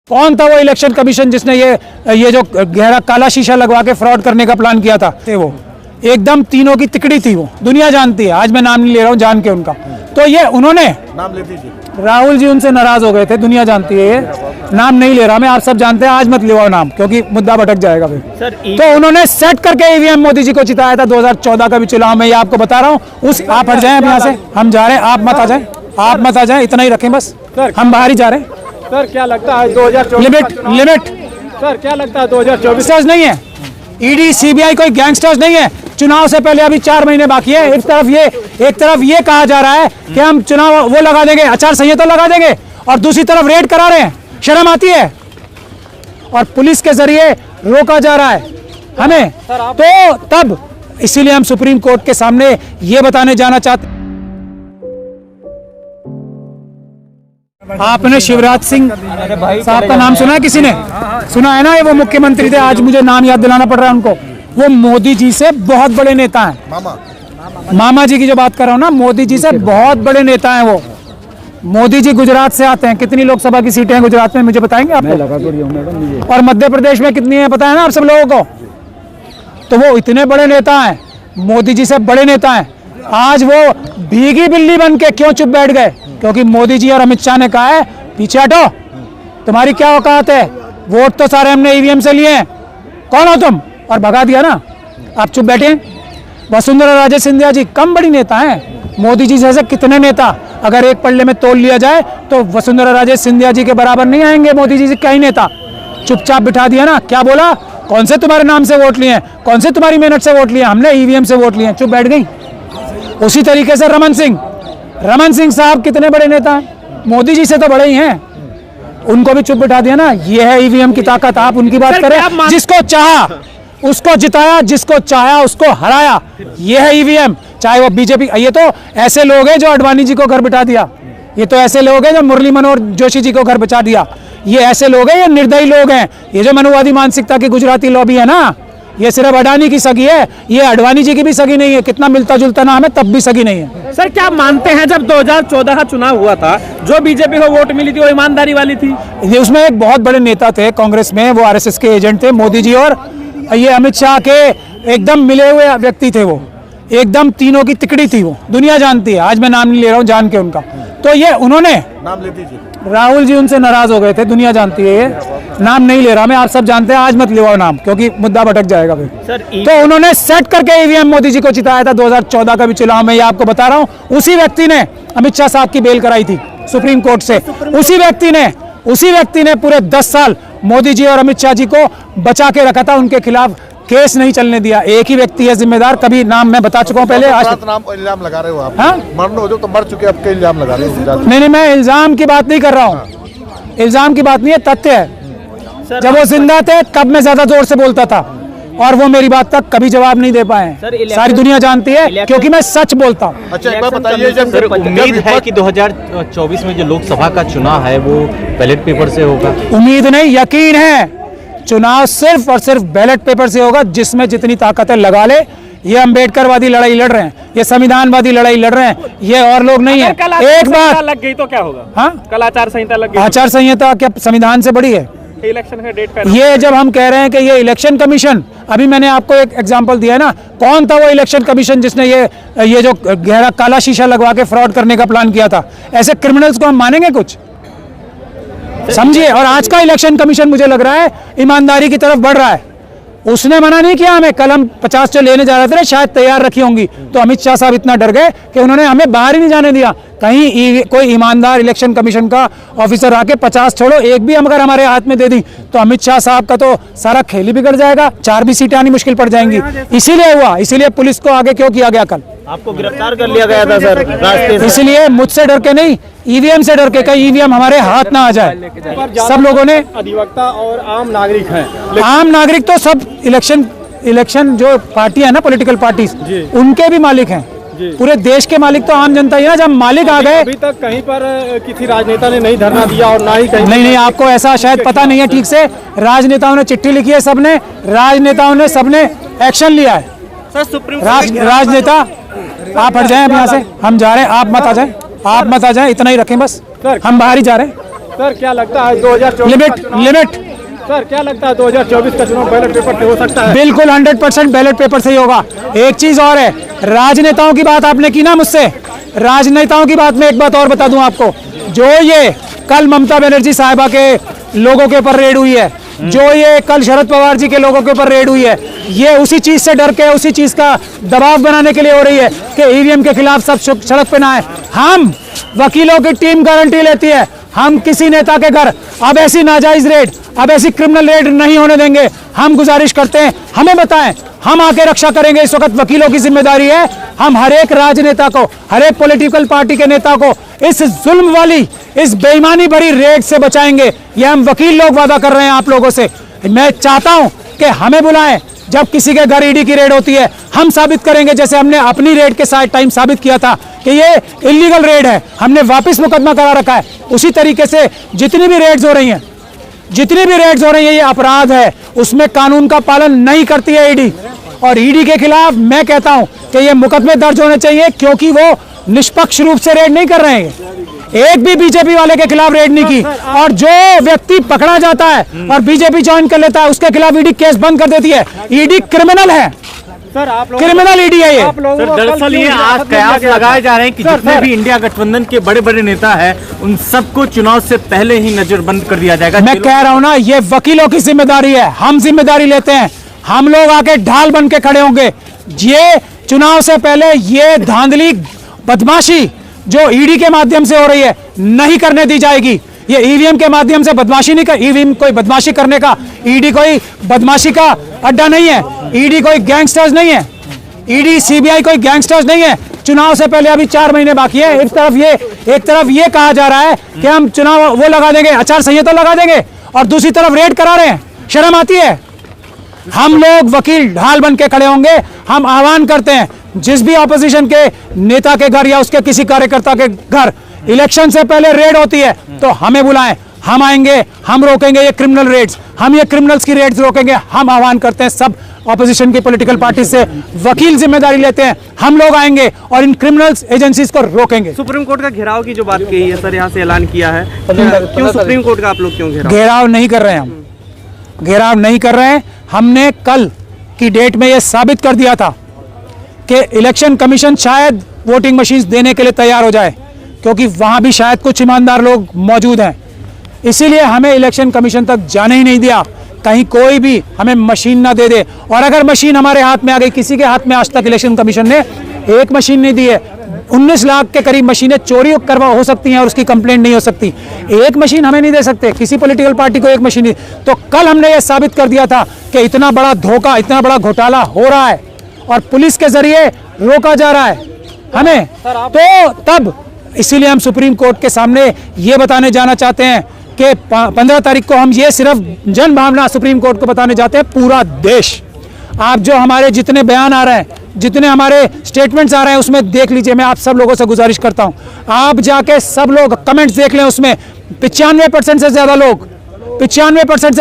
कौन था वो इलेक्शन कमीशन जिसने ये जो गहरा काला शीशा लगवा के फ्रॉड करने का प्लान किया था? वो एकदम तीनों की तिकड़ी थी, वो दुनिया जानती है। आज मैं नाम नहीं ले रहा हूँ, जान के उनका। तो ये उन्होंने नाम ले दीजिए, राहुल जी उनसे नाराज हो गए थे, दुनिया जानती है। ये नाम नहीं ले रहा मैं, आप सब जानते हैं। आज मत लिवाओ नाम, क्योंकि मुद्दा भटक जाएगा फिर। तो उन्होंने सेट करके ईवीएम मोदी जी को जिताया था 2014 का भी चुनाव में। ये आपको बता रहा हूँ। उस आप हट जाए यहाँ से, हम जा रहे हैं, आप मत आ जाए, आप मत आ जाए, इतना ही रखें बस, हम बाहर ही जा रहे हैं। सर क्या लगता है 2024 लिमिट सर क्या लगता है 2024 नहीं है? ईडी सीबीआई कोई गैंगस्टर्स नहीं है। चुनाव से पहले अभी 4 महीने बाकी है। एक तरफ ये कहा जा रहा है कि हम चुनाव वो लगा देंगे, आचार संहिता लगा देंगे, और दूसरी तरफ रेड करा रहे हैं। शर्म आती है? और पुलिस के जरिए रोका जा रहा है हमें। तो तब इसीलिए हम सुप्रीम कोर्ट के सामने ये बताने जाना चाहते हैं। आपने शिवराज सिंह साहब का नाम सुना है? किसी ने सुना है ना? ये वो मुख्यमंत्री थे, आज मुझे नाम याद दिलाना पड़ रहा है उनको। वो मोदी जी से बहुत बड़े नेता हैं। मामा जी की जो बात कर रहा हूँ ना, मोदी जी से बहुत बड़े नेता हैं वो। मोदी जी गुजरात से आते हैं। कितनी लोकसभा की सीटें हैं गुजरात में, मुझे बताएंगे आप? और मध्य प्रदेश में कितनी है पता है ना आप सब लोगों को? तो वो इतने बड़े नेता हैं, मोदी जी से बड़े नेता हैं। आज वो भीगी बिल्ली बन के क्यों चुप बैठ गए? क्योंकि मोदी जी और अमित शाह ने कहा है पीछे हटो, तुम्हारी क्या औकात है? वोट तो सारे हमने ईवीएम से लिए हैं, कौन हो तुम? और भगा दिया ना, आप चुप बैठे। वसुंधरा राजे सिंधिया जी कम बड़ी नेता हैं? मोदी जी जैसे कितने नेता अगर एक पल्ले में तोल लिया जाए तो वसुंधरा राजे सिंधिया जी के बराबर नहीं आएंगे मोदी जी से कई नेता। चुपचाप बिठा दिया ना। क्या बोला? कौन से तुम्हारे नाम से वोट लिए, कौन से तुम्हारी मेहनत से वोट लिए? हमने ईवीएम से वोट लिए, चुप बैठ गई। उसी तरीके से रमन सिंह साहब कितने बड़े नेता हैं? मोदी जी से तो बड़े ही हैं, उनको भी चुप बिठा दिया ना। ये है ईवीएम की ताकत। आप उनकी बात करें, जिसको चाहा उसको जिताया, जिसको चाहा उसको हराया। ये है ईवीएम। चाहे वो बीजेपी, ये तो ऐसे लोग हैं जो अडवाणी जी को घर बिठा दिया, ये तो ऐसे लोग हैं जो मुरली मनोहर जोशी जी को घर बिठा दिया, ये ऐसे लोग हैं, ये निर्दयी लोग हैं। ये जो मनुवादी मानसिकता की गुजराती लॉबी है ना, ये सिर्फ अडानी की सगी है, ये अडवाणी जी की भी सगी नहीं है। कितना मिलता जुलता नाम है, तब भी सगी नहीं है। सर क्या मानते हैं जब 2014 का चुनाव हुआ था, जो बीजेपी को वोट मिली थी वो ईमानदारी वाली थी? ये उसमें एक बहुत बड़े नेता थे कांग्रेस में, वो आरएसएस के एजेंट थे। मोदी जी और ये अमित शाह के एकदम मिले हुए व्यक्ति थे। वो एकदम तीनों की तिकड़ी थी, वो दुनिया जानती है। आज मैं नाम नहीं ले रहा हूँ, जान के उनका। तो ये उन्होंने नाम ले दीजिए, राहुल जी उनसे नाराज हो गए थे, दुनिया जानती है। ये नाम नहीं ले रहा मैं, आप सब जानते हैं। आज मत लिवाओ नाम, क्योंकि मुद्दा भटक जाएगा फिर। तो उन्होंने सेट करके ईवीएम मोदी जी को जिताया था 2014 का भी चुनाव में। ये आपको बता रहा हूँ। उसी व्यक्ति ने अमित शाह साहब की बेल कराई थी सुप्रीम कोर्ट से। उसी व्यक्ति ने पूरे 10 साल मोदी जी और अमित शाह जी को बचा के रखा था, उनके खिलाफ केस नहीं चलने दिया। एक ही व्यक्ति है जिम्मेदार। कभी नाम मैं बता चुका हूँ पहले। आज नाम इल्जाम लगा रहे हो आप? हाँ? मरने हो जो तो मर चुके, अब के इल्जाम लगा रहे हो? नहीं, मैं इल्जाम की बात नहीं कर रहा हूँ। इल्जाम की बात नहीं है, तथ्य है। जब वो जिंदा थे तब मैं ज्यादा जोर से बोलता था, और वो मेरी बात तक कभी जवाब नहीं दे पाए। सारी दुनिया जानती है, क्योंकि मैं सच बोलता हूँ। अच्छा एक बात बताइए, जब उम्मीद है कि 2024 में जो लोकसभा का चुनाव है वो बैलेट पेपर से होगा? उम्मीद नहीं, यकीन है। चुनाव सिर्फ और सिर्फ बैलेट पेपर से होगा। जिसमें जितनी ताकत है लगा ले। ये अम्बेडकरवादी लड़ाई लड़ रहे हैं, ये संविधानवादी लड़ाई लड़ रहे हैं, ये और लोग नहीं है। एक बात लग गई तो क्या होगा? हाँ, कल आचार संहिता लग गई। आचार संहिता क्या संविधान से बड़ी है? इलेक्शन का डेट ये जब हम कह रहे हैं कि ये इलेक्शन कमीशन, अभी मैंने आपको एक एग्जांपल दिया है ना, कौन था वो इलेक्शन कमीशन जिसने ये जो गहरा काला शीशा लगवा के फ्रॉड करने का प्लान किया था? ऐसे क्रिमिनल्स को हम मानेंगे कुछ? समझिए। और आज का इलेक्शन कमीशन मुझे लग रहा है ईमानदारी की तरफ बढ़ रहा है। उसने मना नहीं किया हमें। कल हम 50 जो लेने जा रहे थे, शायद तैयार रखी होंगी, तो अमित शाह साहब इतना डर गए कि उन्होंने हमें बाहर ही नहीं जाने दिया। कहीं कोई ईमानदार इलेक्शन कमीशन का ऑफिसर आके 50 छोड़ो, एक भी अगर हमारे हाथ में दे दी तो अमित शाह साहब का तो सारा खेल ही बिगड़ जाएगा। 4 भी सीटें आनी मुश्किल पड़ जाएंगी। इसीलिए हुआ, इसीलिए पुलिस को आगे क्यों किया गया? कल आपको गिरफ्तार कर लिया गया था सर रास्ते से। इसलिए मुझसे डर के नहीं, ईवीएम से डर के। कहीं ईवीएम हमारे हाथ ना आ जाए। सब लोगों ने, अधिवक्ता और आम नागरिक हैं। आम नागरिक तो सब इलेक्शन जो पार्टी है ना, पॉलिटिकल पार्टीज, उनके भी मालिक हैं। पूरे देश के मालिक तो आम जनता ही है ना। जब मालिक आ गए, अभी तक कहीं पर किसी राजनेता ने नहीं धरना दिया और ना ही कहीं। नहीं, आपको ऐसा शायद पता नहीं है ठीक से। राजनेताओं ने चिट्ठी लिखी है, सबने, राजनेताओं ने सबने एक्शन लिया है। सर सुप्रीम राजनेता, आप हट जाए यहाँ से, हम जा रहे हैं, आप मत आ जाए, इतना ही रखें बस, हम बाहर ही जा रहे हैं। सर क्या लगता है 2024 लिमिट सर क्या लगता है 2024 का चुनाव बैलेट पेपर से हो सकता है? बिल्कुल 100% बैलेट पेपर से ही होगा। एक चीज और है, राजनेताओं की बात आपने की ना मुझसे, राजनेताओं की बात में एक बात और बता दूं आपको, जो ये कल ममता बनर्जी साहिबा के लोगों के ऊपर रेड हुई है, जो ये कल शरद पवार जी के लोगों के ऊपर रेड हुई है, ये उसी चीज से डर के, उसी चीज का दबाव बनाने के लिए हो रही है कि ईवीएम के खिलाफ सब सड़क पे ना आए। हम वकीलों की टीम गारंटी लेती है, हम किसी नेता के घर अब ऐसी नाजायज रेड, अब ऐसी क्रिमिनल रेड नहीं होने देंगे। हम गुजारिश करते हैं, हमें बताएं, हम आके रक्षा करेंगे। इस वक्त वकीलों की जिम्मेदारी है, हम हर एक राजनेता को, हर एक पॉलिटिकल पार्टी के नेता को इस जुल्म वाली, इस बेईमानी भरी रेड से बचाएंगे। ये हम वकील लोग वादा कर रहे हैं आप लोगों से। मैं चाहता हूं कि हमें बुलाएं जब किसी के घर ईडी की रेड होती है, हम साबित करेंगे, जैसे हमने अपनी रेड के साथ टाइम साबित किया था कि ये इलीगल रेड है, हमने वापस मुकदमा करा रखा है। उसी तरीके से जितनी भी रेड्स हो रही हैं, ये अपराध है, उसमें कानून का पालन नहीं करती है ईडी। और ईडी के खिलाफ मैं कहता हूं कि ये मुकदमे दर्ज होने चाहिए, क्योंकि वो निष्पक्ष रूप से रेड नहीं कर रहे हैं। एक भी बीजेपी वाले के खिलाफ रेड नहीं की, और जो व्यक्ति पकड़ा जाता है और बीजेपी ज्वाइन कर लेता है, उसके खिलाफ ईडी केस बंद कर देती है। ईडी क्रिमिनल है सर, आप लोग क्रिमिनल ईडी है ये। सर दरअसल ये आज कयास लगाए जा रहे हैं कि जितने भी इंडिया गठबंधन के बड़े बड़े नेता हैं, उन सबको चुनाव से पहले ही नजरबंद कर दिया जाएगा। मैं कह रहा हूं ना, ये वकीलों की जिम्मेदारी है, हम जिम्मेदारी लेते हैं। हम लोग आके ढाल बन के खड़े होंगे। ये चुनाव से पहले ये धांधली, बदमाशी जो ईडी के माध्यम से हो रही है, नहीं करने दी जाएगी। ये ईवीएम के माध्यम से बदमाशी नहीं कर, ईवीएम कोई बदमाशी करने का, ईडी कोई बदमाशी का अड्डा नहीं है, ईडी कोई गैंगस्टर्स नहीं है, ईडी सीबीआई कोई गैंगस्टर्स नहीं है। चुनाव से पहले अभी 4 महीने बाकी है। एक तरफ ये कहा जा रहा है कि हम चुनाव वो लगा देंगे, आचार संहिता लगा देंगे, और दूसरी तरफ रेड करा रहे हैं। शर्म आती है? हम लोग वकील ढाल बन के खड़े होंगे। हम आह्वान करते हैं, जिस भी ऑपोजिशन के नेता के घर या उसके किसी कार्यकर्ता के घर इलेक्शन से पहले रेड होती है, तो हमें बुलाएं, हम आएंगे, हम रोकेंगे ये क्रिमिनल रेड्स, हम ये क्रिमिनल्स की रेड्स रोकेंगे। हम आह्वान करते हैं सब ऑपोजिशन की पॉलिटिकल पार्टी से, वकील जिम्मेदारी लेते हैं, हम लोग आएंगे और इन क्रिमिनल्स एजेंसीज को रोकेंगे। सुप्रीम कोर्ट का घेराव की जो बात कही है सर, यहाँ से ऐलान किया है, क्यों सुप्रीम कोर्ट का आप लोग क्यों घेराव नहीं कर रहे हैं? हम घेराव नहीं कर रहे हैं। हमने कल की डेट में ये साबित कर दिया था कि इलेक्शन कमीशन शायद वोटिंग मशीन्स देने के लिए तैयार हो जाए, क्योंकि वहां भी शायद कुछ ईमानदार लोग मौजूद हैं। इसीलिए हमें इलेक्शन कमीशन तक जाने ही नहीं दिया, कहीं कोई भी हमें मशीन ना दे दे। और अगर मशीन हमारे हाथ में आ गई, किसी के हाथ में आज तक इलेक्शन कमीशन ने एक मशीन नहीं दी है। 19 लाख के करीब मशीनें चोरी हो सकती हैं और उसकी कंप्लेंट नहीं हो सकती। एक मशीन हमें नहीं दे सकते, किसी पॉलिटिकल पार्टी को एक मशीन नहीं। तो कल हमने ये साबित कर दिया था कि इतना बड़ा धोखा, इतना बड़ा घोटाला हो रहा है और पुलिस के जरिए रोका जा रहा है हमें। तो तब इसीलिए हम सुप्रीम कोर्ट के सामने ये बताने जाना चाहते हैं कि 15 तारीख को हम ये सिर्फ जन भावना सुप्रीम कोर्ट को बताने जाते हैं, पूरा देश। आप जो हमारे जितने बयान आ रहे हैं, जितने हमारे स्टेटमेंट्स आ रहे हैं, उसमें देख लीजिए। मैं आप सब लोगों से गुजारिश करता हूं, आप जाके सब लोग कमेंट्स देख लें। उसमें 95% से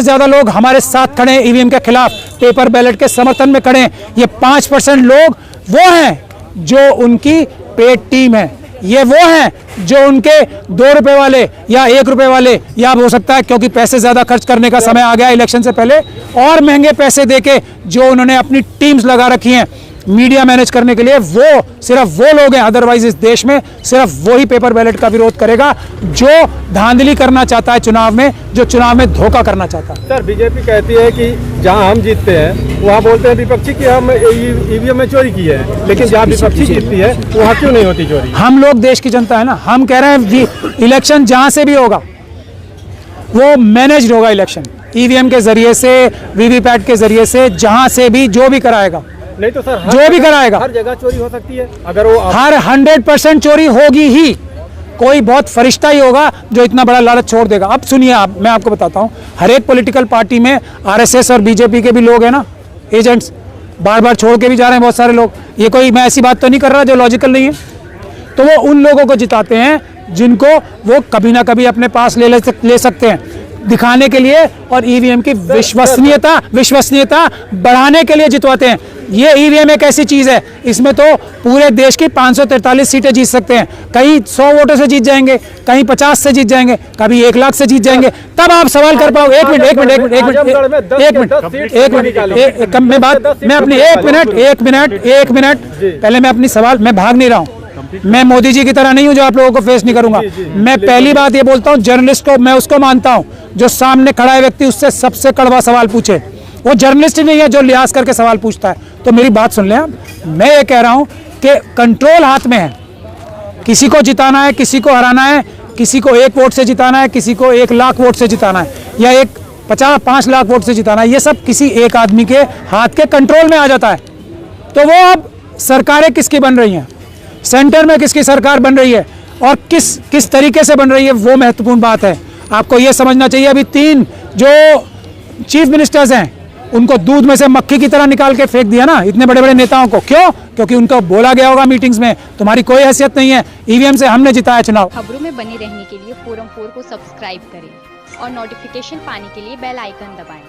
ज्यादा लोग हमारे साथ खड़े हैं, ईवीएम के खिलाफ, पेपर बैलेट के समर्थन में खड़े हैं। ये 5% लोग वो हैं जो उनकी पेड टीम है, ये वो हैं जो उनके 2 रुपए वाले या 1 रुपए वाले, या हो सकता है क्योंकि पैसे ज्यादा खर्च करने का समय आ गया इलेक्शन से पहले, और महंगे पैसे देके जो उन्होंने अपनी टीम्स लगा रखी हैं मीडिया मैनेज करने के लिए, वो सिर्फ वो लोग हैं। अदरवाइज इस देश में सिर्फ वही पेपर बैलेट का विरोध करेगा जो धांधली करना चाहता है चुनाव में, जो चुनाव में धोखा करना चाहता है। सर, बीजेपी कहती है कि जहां हम जीतते हैं वहां बोलते हैं विपक्षी कि हम ईवीएम में चोरी की है, लेकिन जहां विपक्षी जीतती है वहां क्यों नहीं होती चोरी? हम लोग देश की जनता है ना, हम कह रहे हैं इलेक्शन जहां से भी होगा वो मैनेज होगा। इलेक्शन ईवीएम के जरिए से, वीवीपैट के जरिए से, जहां से भी जो भी कराएगा, नहीं तो सर जो भी कराएगा, हर जगह चोरी हो सकती है। अगर वो हर 100% चोरी होगी ही। कोई बहुत फरिश्ता ही होगा जो इतना बड़ा लालच छोड़ देगा। अब सुनिए, आप, मैं आपको बताता हूं, हर एक पॉलिटिकल पार्टी में आरएसएस और बीजेपी के भी लोग हैं ना, एजेंट्स, बार बार छोड़ के भी जा रहे हैं बहुत सारे लोग। ये कोई मैं ऐसी बात तो नहीं कर रहा जो लॉजिकल नहीं है। तो वो उन लोगों को जिताते हैं जिनको वो कभी ना कभी अपने पास ले सकते हैं। दिखाने के लिए और ईवीएम की विश्वसनीयता बढ़ाने के लिए जितवाते हैं। ये ईवीएम एक ऐसी चीज है, इसमें तो पूरे देश की 543 सीटें जीत सकते हैं। कहीं 100 वोटों से जीत जाएंगे, कहीं 50 से जीत जाएंगे, कभी 1 लाख से जीत जाएंगे, तब आप सवाल कर पाओगे। एक मिनट पहले मैं अपनी सवाल, मैं भाग नहीं रहा हूं, मैं मोदी जी की तरह नहीं हूं जो आप लोगों को फेस नहीं करूंगा। मैं पहली बात ये बोलता हूं, जर्नलिस्ट को मैं उसको मानता हूं जो सामने खड़ा है व्यक्ति उससे सबसे कड़वा सवाल पूछे। वो जर्नलिस्ट ही नहीं है जो लिहाज करके सवाल पूछता है। तो मेरी बात सुन लें आप, मैं ये कह रहा हूं कि कंट्रोल हाथ में है। किसी को जिताना है, किसी को हराना है, किसी को 1 वोट से जिताना है, किसी को 1 लाख वोट से जिताना है, या 5 लाख वोट से जिताना है। ये सब किसी एक आदमी के हाथ के कंट्रोल में आ जाता है। तो वो अब सरकारें किसकी बन रही हैं, सेंटर में किसकी सरकार बन रही है और किस तरीके से बन रही है, वो महत्वपूर्ण बात है। आपको ये समझना चाहिए, अभी 3 जो चीफ मिनिस्टर्स हैं उनको दूध में से मक्खी की तरह निकाल के फेंक दिया ना, इतने बड़े बड़े नेताओं को। क्यों? क्योंकि उनको बोला गया होगा मीटिंग्स में, तुम्हारी कोई हैसियत नहीं है, ईवीएम से हमने जिताया चुनाव। खबरों में बने रहने के लिए फोरम 4 को सब्सक्राइब करें और नोटिफिकेशन पाने के लिए बेल आइकन दबाएं।